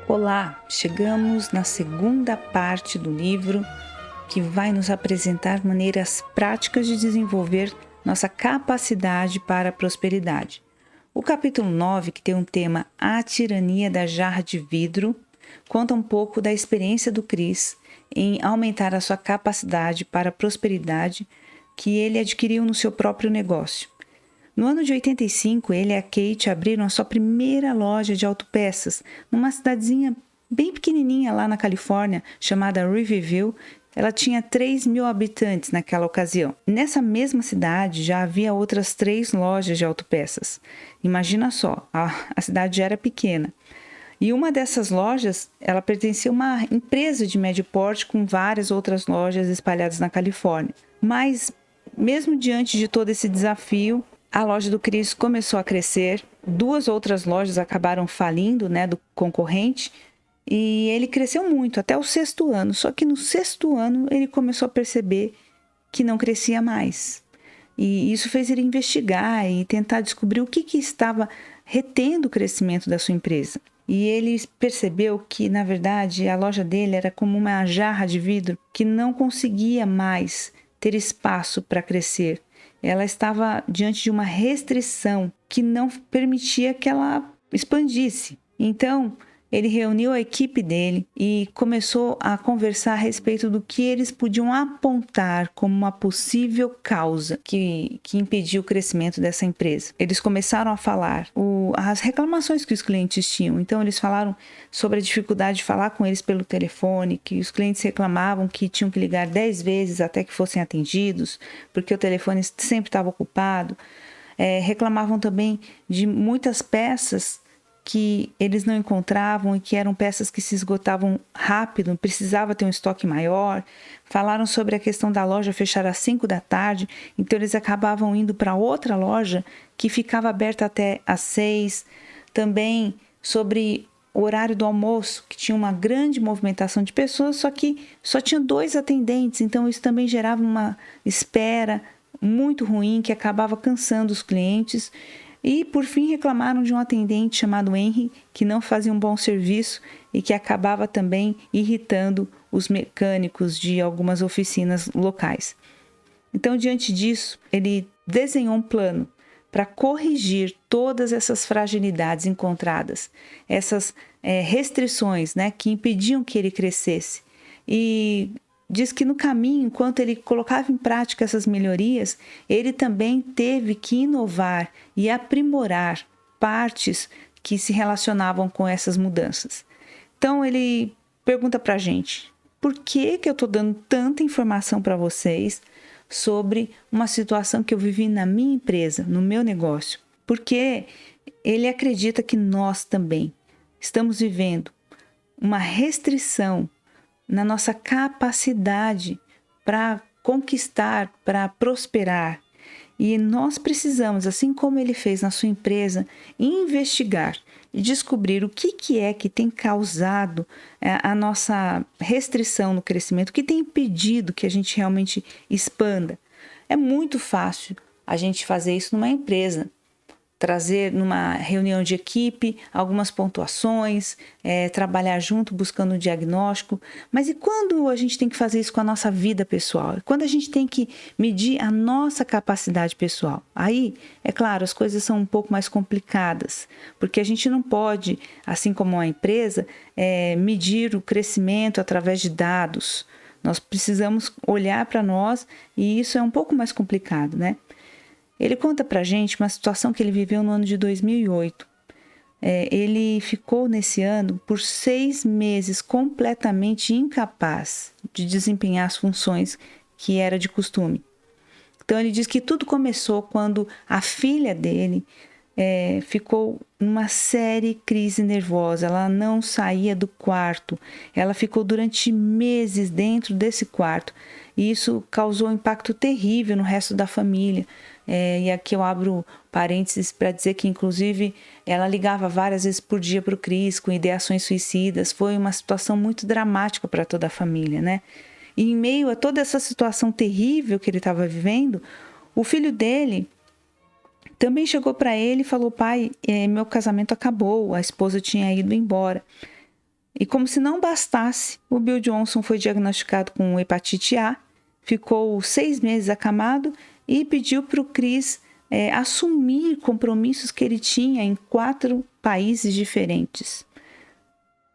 Olá, chegamos na segunda parte do livro que vai nos apresentar maneiras práticas de desenvolver nossa capacidade para a prosperidade. O capítulo 9, que tem um tema A Tirania da Jarra de Vidro, conta um pouco da experiência do Chris em aumentar a sua capacidade para a prosperidade que ele adquiriu no seu próprio negócio. No ano de 85, ele e a Kate abriram a sua primeira loja de autopeças numa cidadezinha bem pequenininha lá na Califórnia, chamada Riverview. Ela tinha 3.000 habitantes naquela ocasião. Nessa mesma cidade já havia outras 3 lojas de autopeças. Imagina só, a cidade já era pequena. E uma dessas lojas, ela pertencia a uma empresa de médio porte com várias outras lojas espalhadas na Califórnia. Mas, mesmo diante de todo esse desafio, a loja do Chris começou a crescer, 2 outras lojas acabaram falindo, do concorrente, e ele cresceu muito, até o 6º ano. Só que no 6º ano ele começou a perceber que não crescia mais. E isso fez ele investigar e tentar descobrir o que estava retendo o crescimento da sua empresa. E ele percebeu que, na verdade, a loja dele era como uma jarra de vidro que não conseguia mais ter espaço para crescer. Ela estava diante de uma restrição que não permitia que ela expandisse. Então, ele reuniu a equipe dele e começou a conversar a respeito do que eles podiam apontar como uma possível causa que impediu o crescimento dessa empresa. Eles começaram a falar as reclamações que os clientes tinham. Então, eles falaram sobre a dificuldade de falar com eles pelo telefone, que os clientes reclamavam que tinham que ligar 10 vezes até que fossem atendidos, porque o telefone sempre estava ocupado. Reclamavam também de muitas peças que eles não encontravam e que eram peças que se esgotavam rápido, precisava ter um estoque maior. Falaram sobre a questão da loja fechar às 5 da tarde, então eles acabavam indo para outra loja que ficava aberta até às 6. Também sobre o horário do almoço, que tinha uma grande movimentação de pessoas, só que só tinha 2 atendentes, então isso também gerava uma espera muito ruim que acabava cansando os clientes. E, por fim, reclamaram de um atendente chamado Henry, que não fazia um bom serviço e que acabava também irritando os mecânicos de algumas oficinas locais. Então, diante disso, ele desenhou um plano para corrigir todas essas fragilidades encontradas, essas restrições que impediam que ele crescesse. E diz que no caminho, enquanto ele colocava em prática essas melhorias, ele também teve que inovar e aprimorar partes que se relacionavam com essas mudanças. Então ele pergunta para a gente, por que eu estou dando tanta informação para vocês sobre uma situação que eu vivi na minha empresa, no meu negócio? Porque ele acredita que nós também estamos vivendo uma restrição na nossa capacidade para conquistar, para prosperar. E nós precisamos, assim como ele fez na sua empresa, investigar e descobrir o que é que tem causado a nossa restrição no crescimento, o que tem impedido que a gente realmente expanda. É muito fácil a gente fazer isso numa empresa. Trazer numa reunião de equipe algumas pontuações, trabalhar junto buscando um diagnóstico. Mas e quando a gente tem que fazer isso com a nossa vida pessoal? Quando a gente tem que medir a nossa capacidade pessoal? Aí, é claro, as coisas são um pouco mais complicadas, porque a gente não pode, assim como a empresa, medir o crescimento através de dados. Nós precisamos olhar para nós e isso é um pouco mais complicado, Ele conta pra gente uma situação que ele viveu no ano de 2008. Ele ficou nesse ano por 6 meses completamente incapaz de desempenhar as funções que era de costume. Então ele diz que tudo começou quando a filha dele ficou numa séria crise nervosa. Ela não saía do quarto. Ela ficou durante meses dentro desse quarto. E isso causou um impacto terrível no resto da família. E aqui eu abro parênteses para dizer que, inclusive, ela ligava várias vezes por dia para o Chris com ideações suicidas. Foi uma situação muito dramática para toda a família, E em meio a toda essa situação terrível que ele estava vivendo, o filho dele também chegou para ele e falou: pai, meu casamento acabou, a esposa tinha ido embora. E como se não bastasse, o Bill Johnson foi diagnosticado com hepatite A, ficou 6 meses acamado e pediu para o Chris assumir compromissos que ele tinha em 4 países diferentes.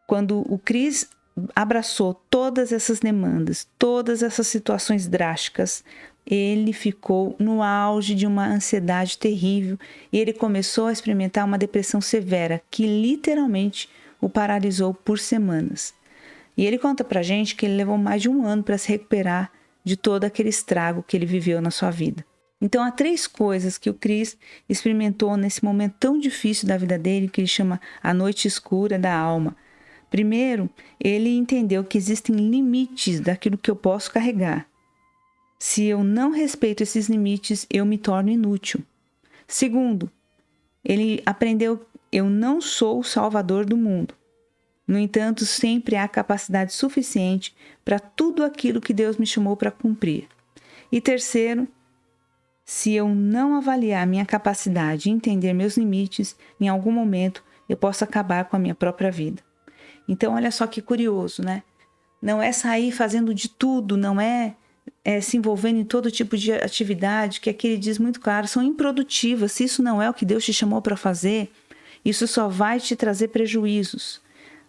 Quando o Chris abraçou todas essas demandas, todas essas situações drásticas, ele ficou no auge de uma ansiedade terrível e ele começou a experimentar uma depressão severa que literalmente o paralisou por semanas. E ele conta pra gente que ele levou mais de 1 ano para se recuperar de todo aquele estrago que ele viveu na sua vida. Então, há 3 coisas que o Chris experimentou nesse momento tão difícil da vida dele, que ele chama a noite escura da alma. Primeiro, ele entendeu que existem limites daquilo que eu posso carregar. Se eu não respeito esses limites, eu me torno inútil. Segundo, ele aprendeu: eu não sou o salvador do mundo. No entanto, sempre há capacidade suficiente para tudo aquilo que Deus me chamou para cumprir. E terceiro, se eu não avaliar minha capacidade e entender meus limites, em algum momento eu posso acabar com a minha própria vida. Então, olha só que curioso, né? Não é sair fazendo de tudo, não é se envolvendo em todo tipo de atividade, que aqui ele diz muito claro, são improdutivas. Se isso não é o que Deus te chamou para fazer, isso só vai te trazer prejuízos.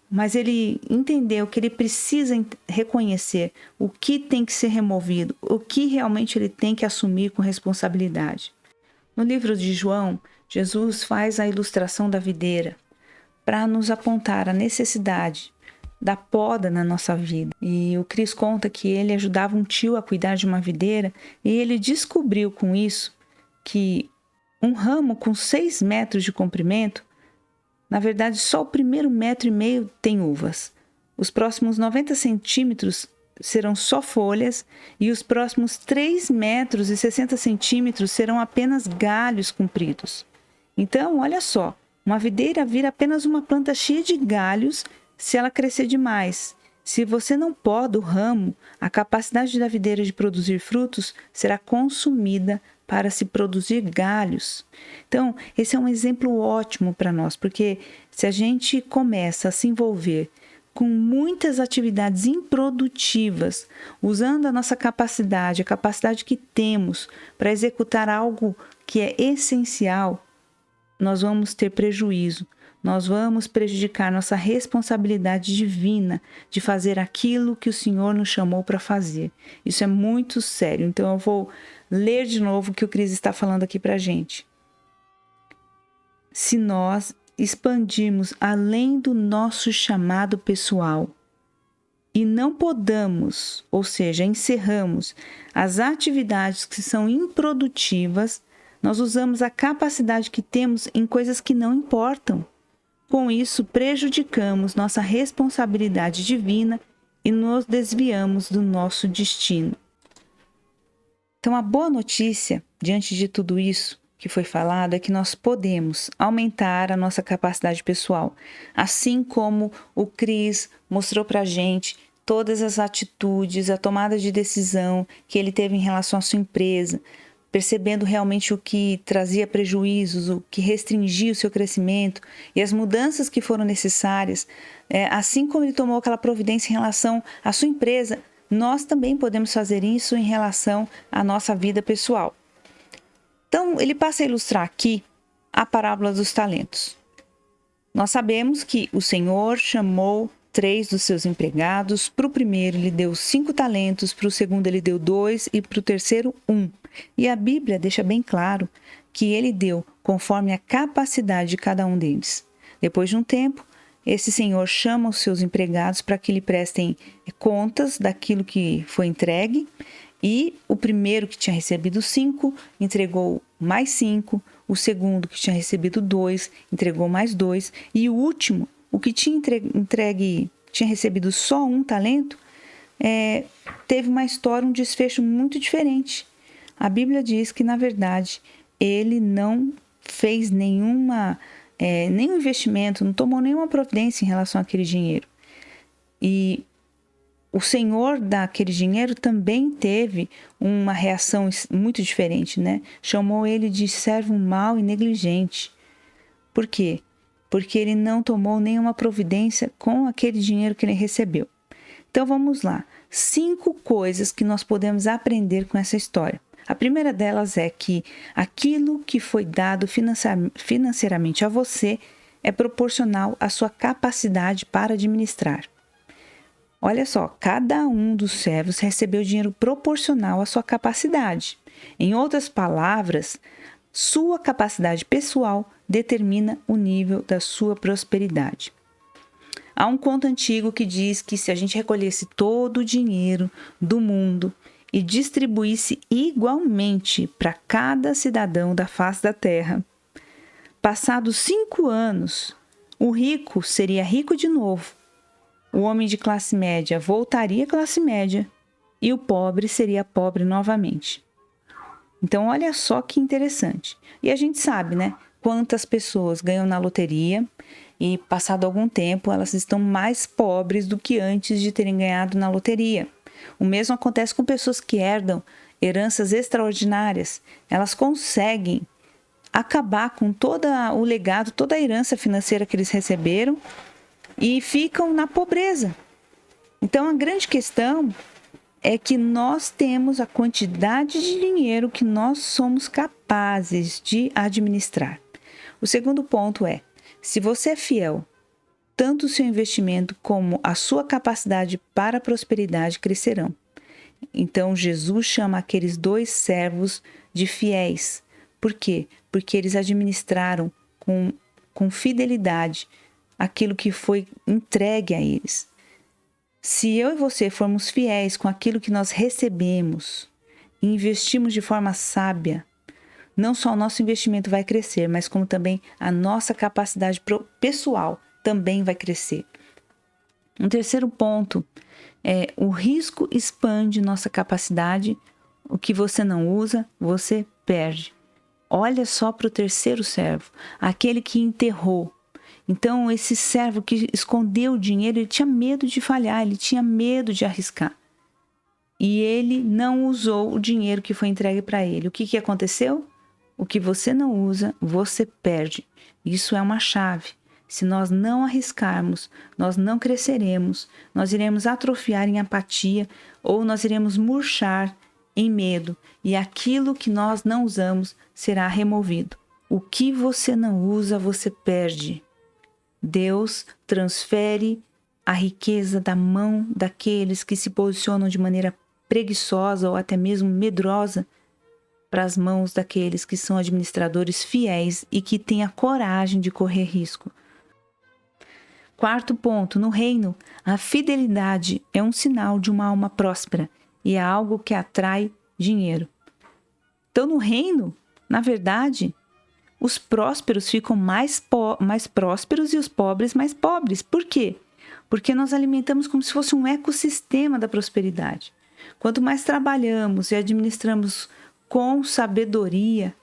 Mas ele entendeu que ele precisa reconhecer o que tem que ser removido, o que realmente ele tem que assumir com responsabilidade. No livro de João, Jesus faz a ilustração da videira para nos apontar a necessidade da poda na nossa vida. E o Chris conta que ele ajudava um tio a cuidar de uma videira e ele descobriu com isso que um ramo com 6 metros de comprimento, na verdade, só o primeiro 1,5 metro tem uvas. Os próximos 90 centímetros serão só folhas e os próximos 3 metros e 60 centímetros serão apenas galhos compridos. Então, olha só, uma videira vira apenas uma planta cheia de galhos se ela crescer demais. Se você não poda o ramo, a capacidade da videira de produzir frutos será consumida para se produzir galhos. Então, esse é um exemplo ótimo para nós, porque se a gente começa a se envolver com muitas atividades improdutivas, usando a nossa capacidade, a capacidade que temos para executar algo que é essencial, nós vamos ter prejuízo. Nós vamos prejudicar nossa responsabilidade divina de fazer aquilo que o Senhor nos chamou para fazer. Isso é muito sério. Então eu vou ler de novo o que o Chris está falando aqui para a gente. Se nós expandirmos além do nosso chamado pessoal e não podamos, ou seja, encerramos as atividades que são improdutivas, nós usamos a capacidade que temos em coisas que não importam. Com isso, prejudicamos nossa responsabilidade divina e nos desviamos do nosso destino. Então, a boa notícia, diante de tudo isso que foi falado, é que nós podemos aumentar a nossa capacidade pessoal. Assim como o Chris mostrou para a gente todas as atitudes, a tomada de decisão que ele teve em relação à sua empresa, percebendo realmente o que trazia prejuízos, o que restringia o seu crescimento e as mudanças que foram necessárias, assim como ele tomou aquela providência em relação à sua empresa, nós também podemos fazer isso em relação à nossa vida pessoal. Então, ele passa a ilustrar aqui a parábola dos talentos. Nós sabemos que o Senhor chamou 3 dos seus empregados. Para o primeiro ele deu 5 talentos, para o segundo ele deu 2 e para o terceiro 1. E a Bíblia deixa bem claro que ele deu conforme a capacidade de cada um deles. Depois de um tempo, esse senhor chama os seus empregados para que lhe prestem contas daquilo que foi entregue. E o primeiro, que tinha recebido 5, entregou mais 5. O segundo, que tinha recebido 2, entregou mais 2. E o último, o que tinha tinha recebido só 1 talento, teve uma história, um desfecho muito diferente. A Bíblia diz que, na verdade, ele não fez nenhum investimento, não tomou nenhuma providência em relação àquele dinheiro. E o senhor daquele dinheiro também teve uma reação muito diferente, né? Chamou ele de servo mau e negligente. Por quê? porque ele não tomou nenhuma providência com aquele dinheiro que ele recebeu. Então vamos lá. 5 coisas que nós podemos aprender com essa história. A primeira delas é que aquilo que foi dado financeiramente a você é proporcional à sua capacidade para administrar. Olha só, cada um dos servos recebeu dinheiro proporcional à sua capacidade. Em outras palavras, sua capacidade pessoal determina o nível da sua prosperidade. Há um conto antigo que diz que se a gente recolhesse todo o dinheiro do mundo e distribuísse igualmente para cada cidadão da face da terra, passados 5 anos, o rico seria rico de novo, o homem de classe média voltaria à classe média e o pobre seria pobre novamente. Então, olha só que interessante. E a gente sabe, né? Quantas pessoas ganham na loteria e, passado algum tempo, elas estão mais pobres do que antes de terem ganhado na loteria. O mesmo acontece com pessoas que herdam heranças extraordinárias. Elas conseguem acabar com todo o legado, toda a herança financeira que eles receberam e ficam na pobreza. Então, a grande questão é que nós temos a quantidade de dinheiro que nós somos capazes de administrar. O segundo ponto é, se você é fiel, tanto o seu investimento como a sua capacidade para a prosperidade crescerão. Então, Jesus chama aqueles 2 servos de fiéis. Por quê? Porque eles administraram com fidelidade aquilo que foi entregue a eles. Se eu e você formos fiéis com aquilo que nós recebemos e investimos de forma sábia, não só o nosso investimento vai crescer, mas como também a nossa capacidade pessoal também vai crescer. Um terceiro ponto é o risco expande nossa capacidade, o que você não usa, você perde. Olha só para o terceiro servo, aquele que enterrou. Então, esse servo que escondeu o dinheiro, ele tinha medo de falhar, ele tinha medo de arriscar. E ele não usou o dinheiro que foi entregue para ele. O que aconteceu? O que você não usa, você perde. Isso é uma chave. Se nós não arriscarmos, nós não cresceremos, nós iremos atrofiar em apatia ou nós iremos murchar em medo. E aquilo que nós não usamos será removido. O que você não usa, você perde. Deus transfere a riqueza da mão daqueles que se posicionam de maneira preguiçosa ou até mesmo medrosa para as mãos daqueles que são administradores fiéis e que têm a coragem de correr risco. Quarto ponto, no reino, a fidelidade é um sinal de uma alma próspera e é algo que atrai dinheiro. Então, no reino, na verdade, os prósperos ficam mais prósperos e os pobres mais pobres. Por quê? Porque nós alimentamos como se fosse um ecossistema da prosperidade. Quanto mais trabalhamos e administramos com sabedoria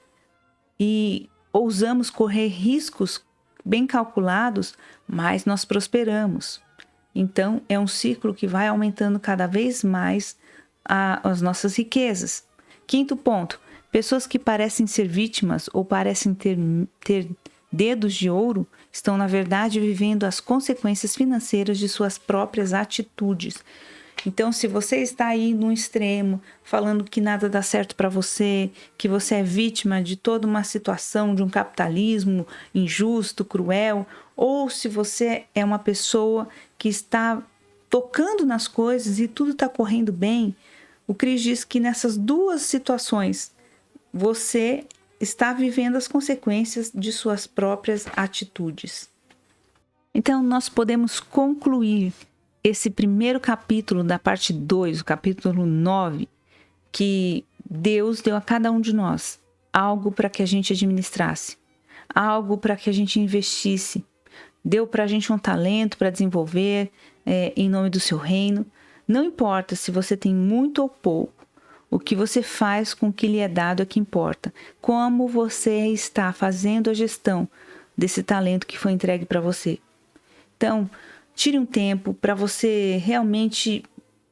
e ousamos correr riscos bem calculados, mais nós prosperamos. Então, é um ciclo que vai aumentando cada vez mais as nossas riquezas. Quinto ponto, pessoas que parecem ser vítimas ou parecem ter dedos de ouro estão, na verdade, vivendo as consequências financeiras de suas próprias atitudes. Então, se você está aí no extremo, falando que nada dá certo para você, que você é vítima de toda uma situação de um capitalismo injusto, cruel, ou se você é uma pessoa que está tocando nas coisas e tudo está correndo bem, o Cris diz que nessas 2 situações, você está vivendo as consequências de suas próprias atitudes. Então, nós podemos concluir esse primeiro capítulo da parte 2, o capítulo 9, que Deus deu a cada um de nós algo para que a gente administrasse, algo para que a gente investisse, deu para a gente um talento para desenvolver em nome do seu reino. Não importa se você tem muito ou pouco, o que você faz com o que lhe é dado é que importa. Como você está fazendo a gestão desse talento que foi entregue para você. Então, tire um tempo para você realmente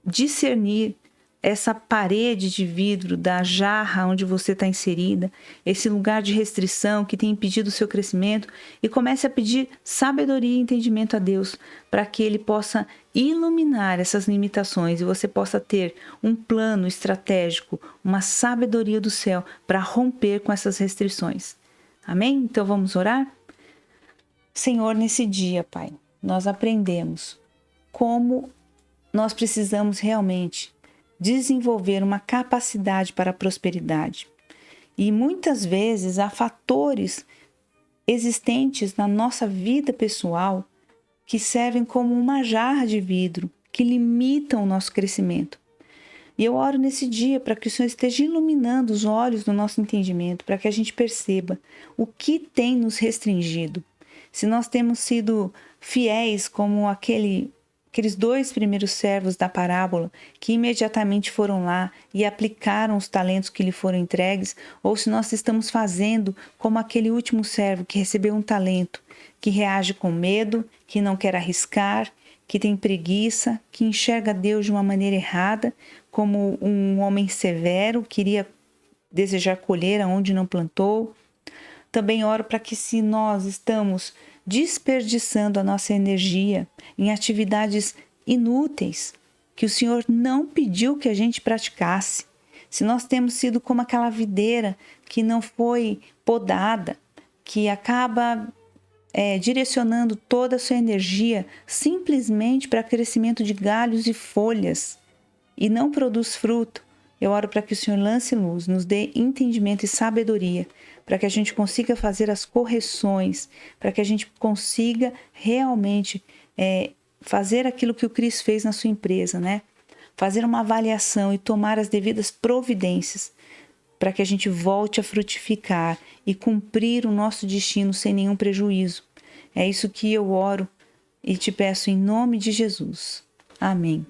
discernir essa parede de vidro da jarra onde você está inserida, esse lugar de restrição que tem impedido o seu crescimento, e comece a pedir sabedoria e entendimento a Deus para que Ele possa iluminar essas limitações e você possa ter um plano estratégico, uma sabedoria do céu para romper com essas restrições. Amém? Então vamos orar? Senhor, nesse dia, Pai, nós aprendemos como nós precisamos realmente desenvolver uma capacidade para a prosperidade. E muitas vezes há fatores existentes na nossa vida pessoal que servem como uma jarra de vidro, que limitam o nosso crescimento. E eu oro nesse dia para que o Senhor esteja iluminando os olhos do nosso entendimento, para que a gente perceba o que tem nos restringido. Se nós temos sido fiéis como aqueles 2 primeiros servos da parábola que imediatamente foram lá e aplicaram os talentos que lhe foram entregues, ou se nós estamos fazendo como aquele último servo que recebeu um talento, que reage com medo, que não quer arriscar, que tem preguiça, que enxerga Deus de uma maneira errada, como um homem severo, queria desejar colher aonde não plantou. Também oro para que, se nós estamos desperdiçando a nossa energia em atividades inúteis, que o Senhor não pediu que a gente praticasse, se nós temos sido como aquela videira que não foi podada, que acaba direcionando toda a sua energia simplesmente para crescimento de galhos e folhas e não produz fruto, eu oro para que o Senhor lance luz, nos dê entendimento e sabedoria, para que a gente consiga fazer as correções, para que a gente consiga realmente fazer aquilo que o Cris fez na sua empresa, né? Fazer uma avaliação e tomar as devidas providências para que a gente volte a frutificar e cumprir o nosso destino sem nenhum prejuízo. É isso que eu oro e te peço em nome de Jesus. Amém.